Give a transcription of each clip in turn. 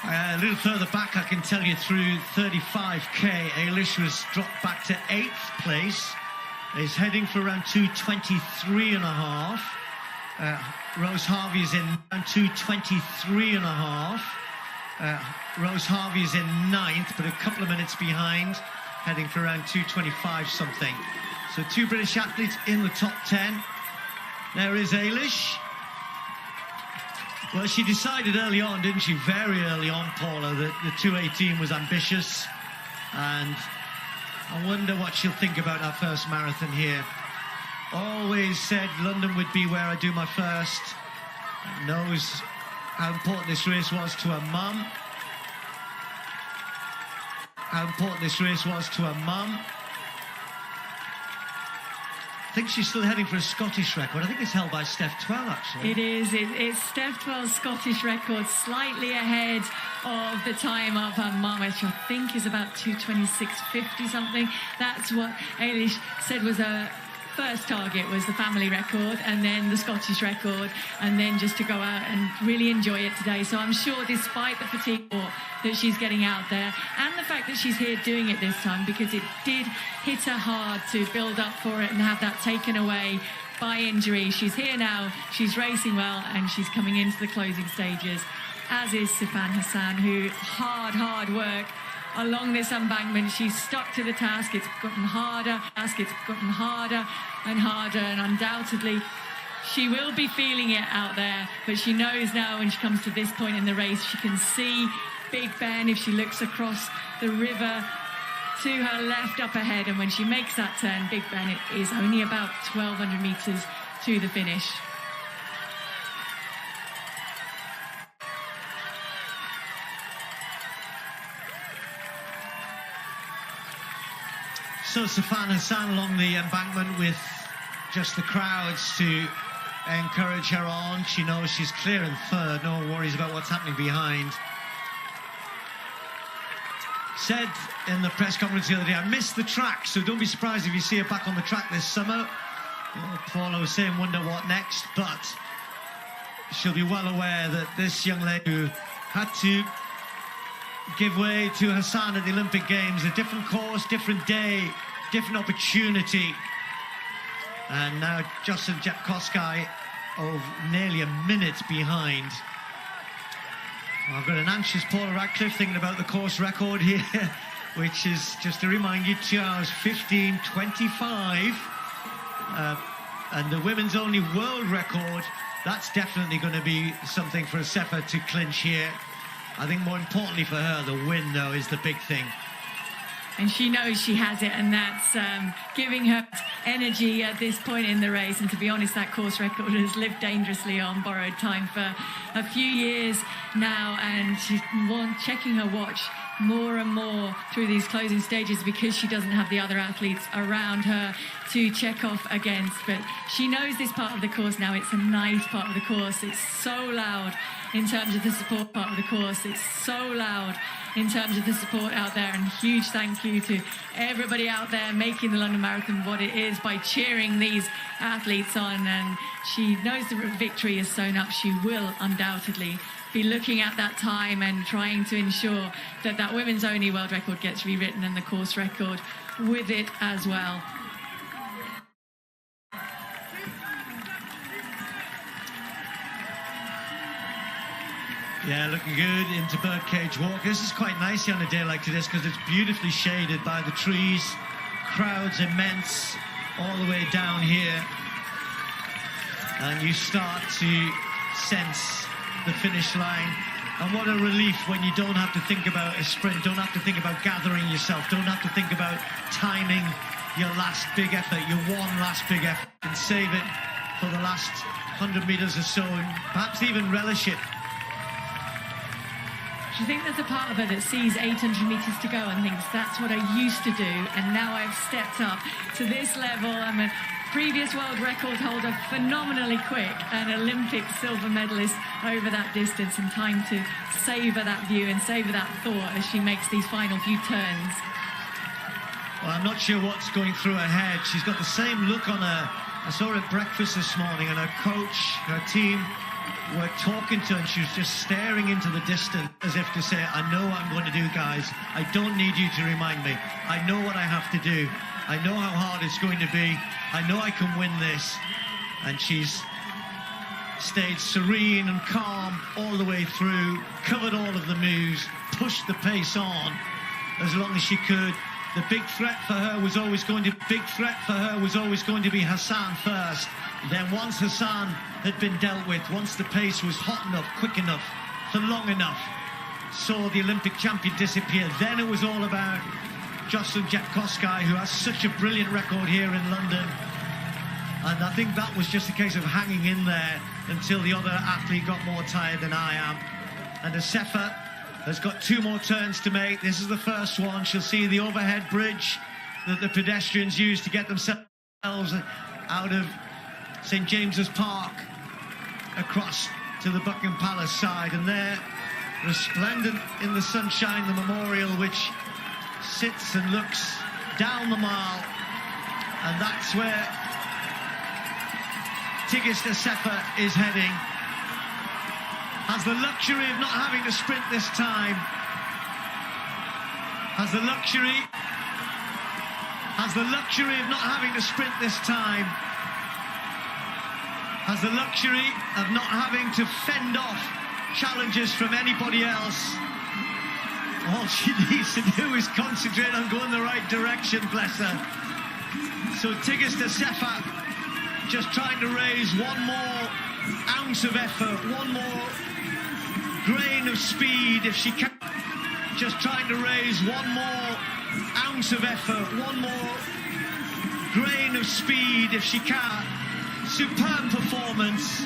A little further back, I can tell you, through 35k, Eilish was dropped back to 8th place. Is heading for around 2:23 and a half. Rose Harvey is in around 2:23 and a half. Rose Harvey is in 9th, but a couple of minutes behind, heading for around 2:25 something. So 2 British athletes in the top 10. There is Eilish. Well, she decided early on, didn't she? Very early on, Paula, that the 2:18 was ambitious. And I wonder what she'll think about our first marathon here. Always said London would be where I do my first. Knows how important this race was to her mum. How important this race was to her mum. I think she's still heading for a Scottish record. I think it's held by Steph Twell, actually. It is. It's Steph Twell's Scottish record, slightly ahead of the time of her mum, which I think is about 2:26.50 something. That's what Eilish said was her first target, was the family record, and then the Scottish record, and then just to go out and really enjoy it today. So I'm sure, despite the fatigue that she's getting out there, and the fact that she's here doing it this time, because it did hit her hard to build up for it and have that taken away by injury. She's here now, she's racing well, and she's coming into the closing stages, as is Sifan Hassan, who hard work along this embankment. She's stuck to the task. It's gotten harder and harder, and undoubtedly she will be feeling it out there, but she knows now when she comes to this point in the race, she can see Big Ben if she looks across the river to her left up ahead, and when she makes that turn, Big Ben is only about 1,200 metres to the finish. So Sifan Hassan along the embankment with just the crowds to encourage her on. She knows she's clear in 3rd, no worries about what's happening behind. Said in the press conference the other day, I missed the track, so don't be surprised if you see her back on the track this summer. Paula was saying, wonder what next, but she'll be well aware that this young lady who had to give way to Hassan at the Olympic Games, a different course, different day, different opportunity. And now Joyciline Jepkosgei nearly a minute behind. I've got an anxious Paula Radcliffe thinking about the course record here, which is, just to remind you, 2 hours 15:25. And the women's only world record, that's definitely going to be something for Assefa to clinch here. I think more importantly for her, the win, though, is the big thing. And she knows she has it, and that's giving her energy at this point in the race. And to be honest, that course record has lived dangerously on borrowed time for a few years now, and she's checking her watch more and more through these closing stages because she doesn't have the other athletes around her to check off against. But she knows this part of the course now. It's a nice part of the course. It's so loud in terms of the support part of the course. It's so loud in terms of the support out there, and huge thank you to everybody out there making the London Marathon what it is by cheering these athletes on. And she knows the victory is sewn up. She will undoubtedly be looking at that time and trying to ensure that that women's only world record gets rewritten, and the course record with it as well. Yeah, looking good into Birdcage Walk. This is quite nice on a day like this because it's beautifully shaded by the trees. Crowds immense all the way down here. And you start to sense the finish line. And what a relief when you don't have to think about a sprint, don't have to think about gathering yourself, don't have to think about timing your last big effort, your one last big effort, and save it for the last 100 meters or so, and perhaps even relish it. I think there's a part of her that sees 800 metres to go and thinks, that's what I used to do, and now I've stepped up to this level. I'm a previous world record holder, phenomenally quick, an Olympic silver medalist over that distance, and time to savour that view and savour that thought as she makes these final few turns. Well, I'm not sure what's going through her head. She's got the same look on her. I saw her at breakfast this morning, and her coach, her team, were talking to her, and she was just staring into the distance as if to say, I know what I'm going to do, guys. I don't need you to remind me. I know what I have to do. I know how hard it's going to be. I know I can win this. And she's stayed serene and calm all the way through, covered all of the moves, pushed the pace on as long as she could. The big threat for her was always going to be Hassan first. Then once Hassan had been dealt with, once the pace was hot enough, quick enough, for long enough, saw the Olympic champion disappear, then it was all about Joyciline Jepkosgei, who has such a brilliant record here in London. And I think that was just a case of hanging in there until the other athlete got more tired than I am. And Assefa has got 2 more turns to make. This is the first one. She'll see the overhead bridge that the pedestrians use to get themselves out of St James's Park across to the Buckingham Palace side. And there, resplendent in the sunshine, the memorial which sits and looks down the mile. And that's where Tigst Assefa is heading. Has the luxury of not having to sprint this time. Has the luxury of not having to sprint this time. Has the luxury of not having to fend off challenges from anybody else. All she needs to do is concentrate on going the right direction, bless her. So Tigst Assefa just trying to raise one more ounce of effort, one more grain of speed if she can. Just trying to raise one more ounce of effort, one more grain of speed if she can. Superb performance.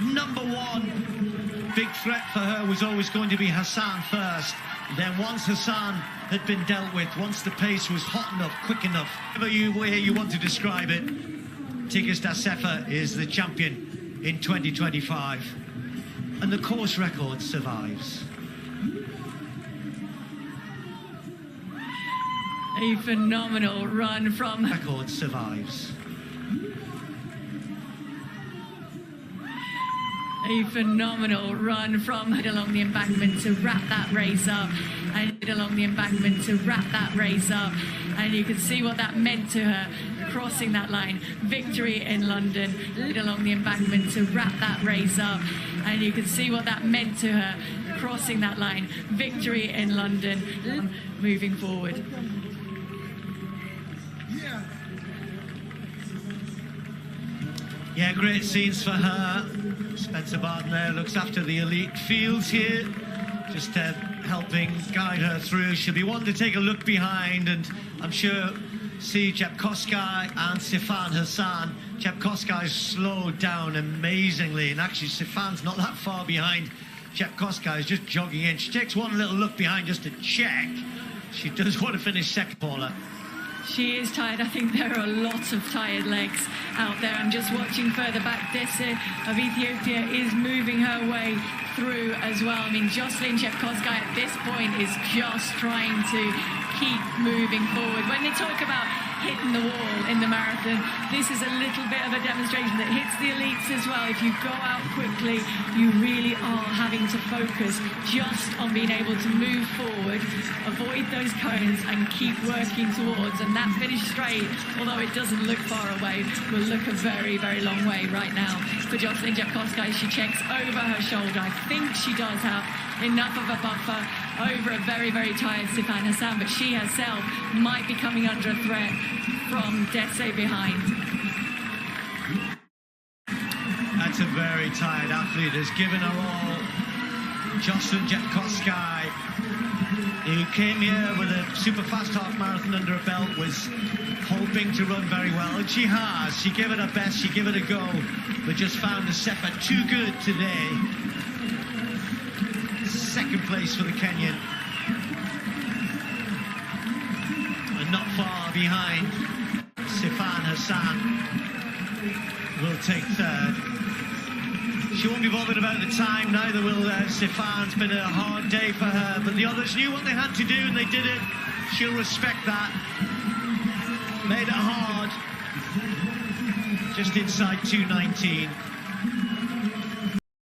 Number 1. Big threat for her was always going to be Hassan first. Then once Hassan had been dealt with, once the pace was hot enough, quick enough, however way you want to describe it, Tigst Assefa is the champion in 2025. And the course record survives. A phenomenal run from... Record survives. A phenomenal run from along the embankment to wrap that race up. And along the embankment to wrap that race up. And you can see what that meant to her, crossing that line. Victory in London. Along the embankment to wrap that race up. And you can see what that meant to her, crossing that line. Victory in London. Moving forward. Yeah, great scenes for her. Spencer Barton there looks after the elite fields here, just helping guide her through. She'll be one to take a look behind, and I'm sure see Jepkosgei and Sifan Hassan. Jepkosgei's slowed down amazingly, and actually Sifan's not that far behind. Jepkosgei is just jogging in. She takes one little look behind just to check. She does want to finish second, Paula. She is tired. I think there are a lot of tired legs out there. I'm just watching further back. Desi of Ethiopia is moving her way through as well. I mean, Joyciline Jepkosgei at this point is just trying to keep moving forward. When they talk about hitting the wall in the marathon, this is a little bit of a demonstration that hits the elites as well. If you go out quickly, you really are having to focus just on being able to move forward, avoid those cones and keep working towards. And that finish straight, although it doesn't look far away, will look a very, very long way right now for Joyciline Jepkosgei. She checks over her shoulder. I think she does have enough of a buffer over a very, very tired Sifan Hassan, but she herself might be coming under a threat from Desi behind. That's a very tired athlete, has given her all. Joyciline Jepkosgei, who came here with a super fast half marathon under her belt, was hoping to run very well, and she has. She gave it her best, she gave it a go, but just found Assefa too good today. Second place for the Kenyan. And not far behind, Sifan Hassan will take third. She won't be bothered about the time, neither will Sifan. It's been a hard day for her, but the others knew what they had to do and they did it. She'll respect that. Made it hard. just inside 2:19.